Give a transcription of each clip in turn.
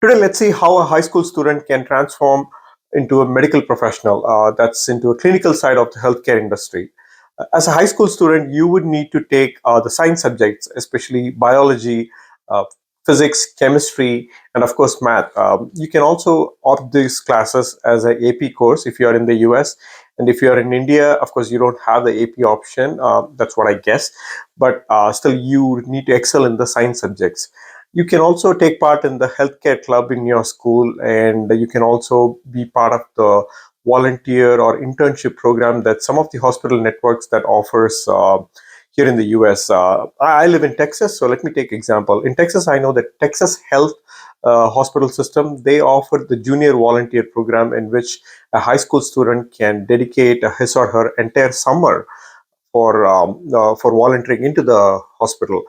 Today, let's see how a high school student can transform into a medical professional, that's into a clinical side of the healthcare industry. As a high school student, you would need to take the science subjects, especially biology, uh, physics, chemistry, and of course math. You can also opt these classes as a AP course if you are in the US. And if you are in India, of course, you don't have the AP option. That's what I guess. But still, you need to excel in the science subjects. You can also take part in the healthcare club in your school, and you can also be part of the volunteer or internship program that some of the hospital networks that offers here in the US. I live in Texas, so let me take example. In Texas, I know that Texas Health hospital system, they offer the junior volunteer program in which a high school student can dedicate his or her entire summer for volunteering into the hospital.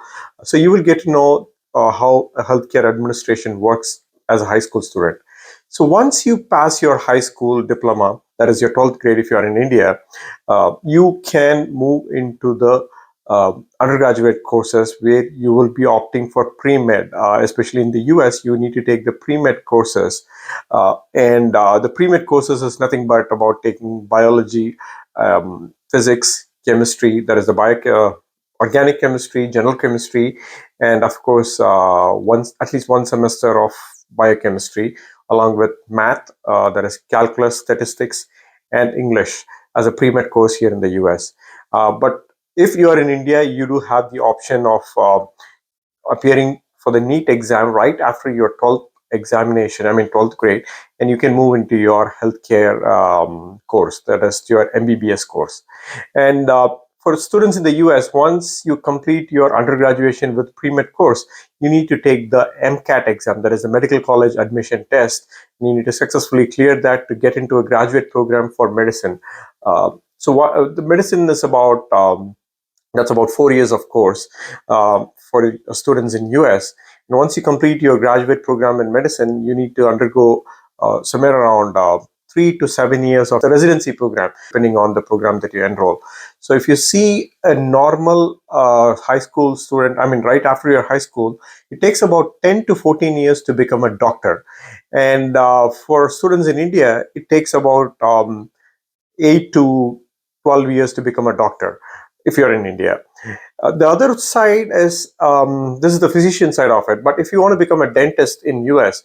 So you will get to know how a healthcare administration works as a high school student. So once you pass your high school diploma, that is your 12th grade if you are in India, you can move into the undergraduate courses where you will be opting for pre-med. Especially in the US, you need to take the pre-med courses. And the pre-med courses is nothing but about taking biology, physics, chemistry, that is the organic chemistry, general chemistry, and of course, at least one semester of biochemistry, along with math, that is calculus, statistics, and English as a pre-med course here in the US. But if you are in India, you do have the option of appearing for the NEET exam right after your 12th examination, I mean 12th grade, and you can move into your healthcare course, that is your MBBS course. And for students in the US, once you complete your undergraduation with pre-med course, you need to take the MCAT exam, that is the medical college admission test. You need to successfully clear that to get into a graduate program for medicine. The medicine is about that's about 4 years of course for students in US. And once you complete your graduate program in medicine, you need to undergo somewhere around 3 to 7 years of the residency program, depending on the program that you enroll. So if you see a normal high school student, I mean, right after your high school, it takes about 10 to 14 years to become a doctor. And for students in India, it takes about 8 to 12 years to become a doctor if you're in India. The other side is this is the physician side of it. But if you want to become a dentist in US,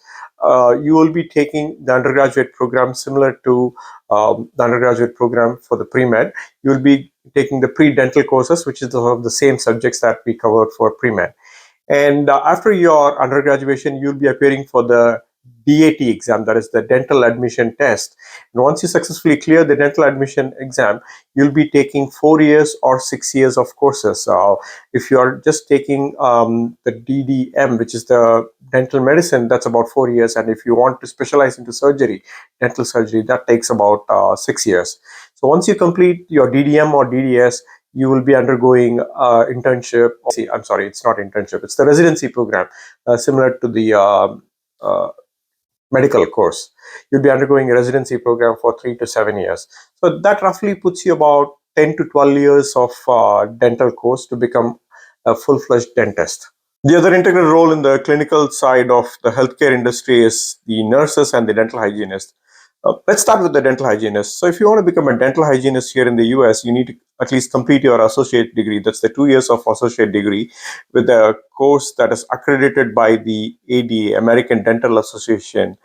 you will be taking the undergraduate program similar to the undergraduate program for the pre-med. You will be taking the pre-dental courses, which is the same subjects that we covered for pre-med. And after your undergraduation, you'll be appearing for the DAT exam, that is the dental admission test. And once you successfully clear the dental admission exam, you'll be taking 4 years or 6 years of courses. If you are just taking the DDM, which is the dental medicine, that's about 4 years. And if you want to specialize into surgery, dental surgery, that takes about 6 years. So once you complete your DDM or DDS, you will be undergoing internship. I'm sorry, it's not internship. It's the residency program, similar to the uh, medical course. You'll be undergoing a residency program for 3 to 7 years. So that roughly puts you about 10 to 12 years of dental course to become a full-fledged dentist. The other integral role in the clinical side of the healthcare industry is the nurses and the dental hygienist. Let's start with the dental hygienist. So if you want to become a dental hygienist here in the US, you need to at least complete your associate degree. That's the 2 years of associate degree with a course that is accredited by the ADA, American Dental Association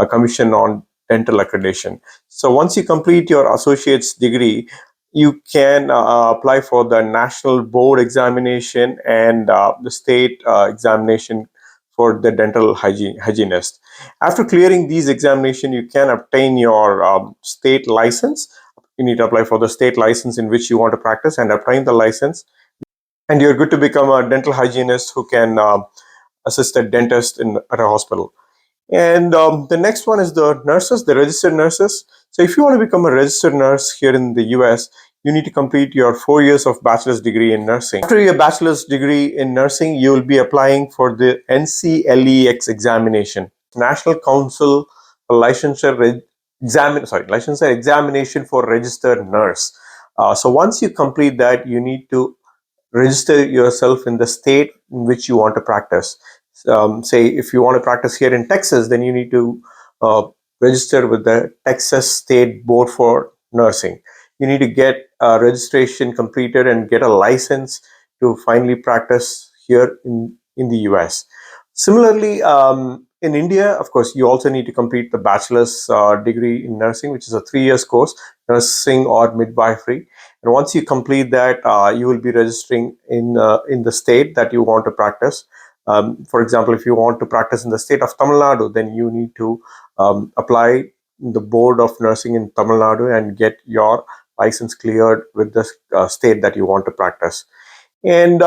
Commission on Dental Accreditation. So once you complete your associate's degree, you can apply for the national board examination and the state examination for the dental hygienist. After clearing these examinations, you can obtain your state license. You need to apply for the state license in which you want to practice and obtain the license. And you're good to become a dental hygienist who can assist a dentist at a hospital. And the next one is the nurses, the registered nurses. So if you want to become a registered nurse here in the US, you need to complete your 4 years of bachelor's degree in nursing. After your bachelor's degree in nursing, you will be applying for the NCLEX examination, National Council for Licensure Examination for Registered Nurse. So once you complete that, you need to register yourself in the state in which you want to practice. Say if you want to practice here in Texas, then you need to uh, register with the Texas State Board for Nursing. You need to get registration completed and get a license to finally practice here in the US. Similarly, in India, of course, you also need to complete the bachelor's degree in nursing, which is a 3 years course, nursing or midwifery. And once you complete that, you will be registering in the state that you want to practice. For example, if you want to practice in the state of Tamil Nadu, then you need to apply in the Board of Nursing in Tamil Nadu and get your license cleared with the state that you want to practice. And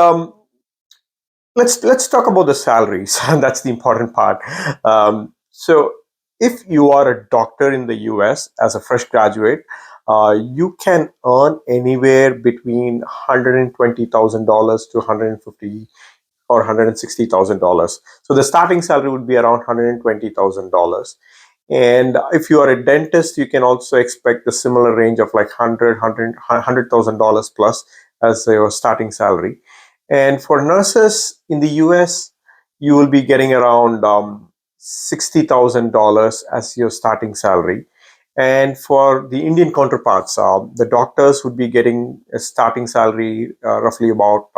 let's talk about the salaries. That's the important part. So, if you are a doctor in the U.S. as a fresh graduate, you can earn anywhere between $120,000 to 150 or $160,000. So the starting salary would be around $120,000. And if you are a dentist, you can also expect a similar range of like $100,000 plus as your starting salary. And for nurses in the US, you will be getting around $60,000 as your starting salary. And for the Indian counterparts, the doctors would be getting a starting salary roughly about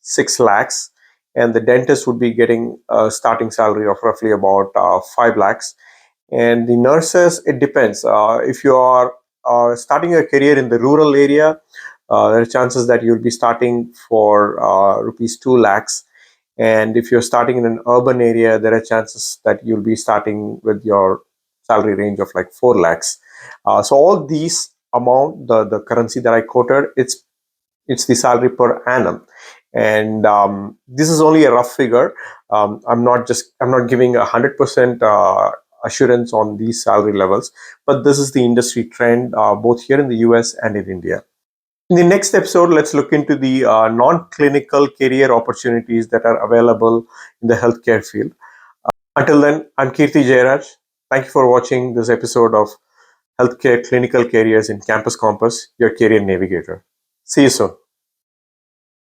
6 lakhs, and the dentist would be getting a starting salary of roughly about 5 lakhs. And the nurses, it depends. If you are starting a career in the rural area, there are chances that you'll be starting for rupees 2 lakhs. And if you're starting in an urban area, there are chances that you'll be starting with your salary range of like 4 lakhs. So all these amount, the currency that I quoted, it's the salary per annum. And this is only a rough figure. I'm not giving 100% assurance on these salary levels, but this is the industry trend both here in the US and in India. In the next episode, let's look into the non-clinical career opportunities that are available in the healthcare field. Until then, I'm Kirti Jairaj. Thank you for watching this episode of Healthcare Clinical Careers in Campus Compass, your career navigator. See you soon.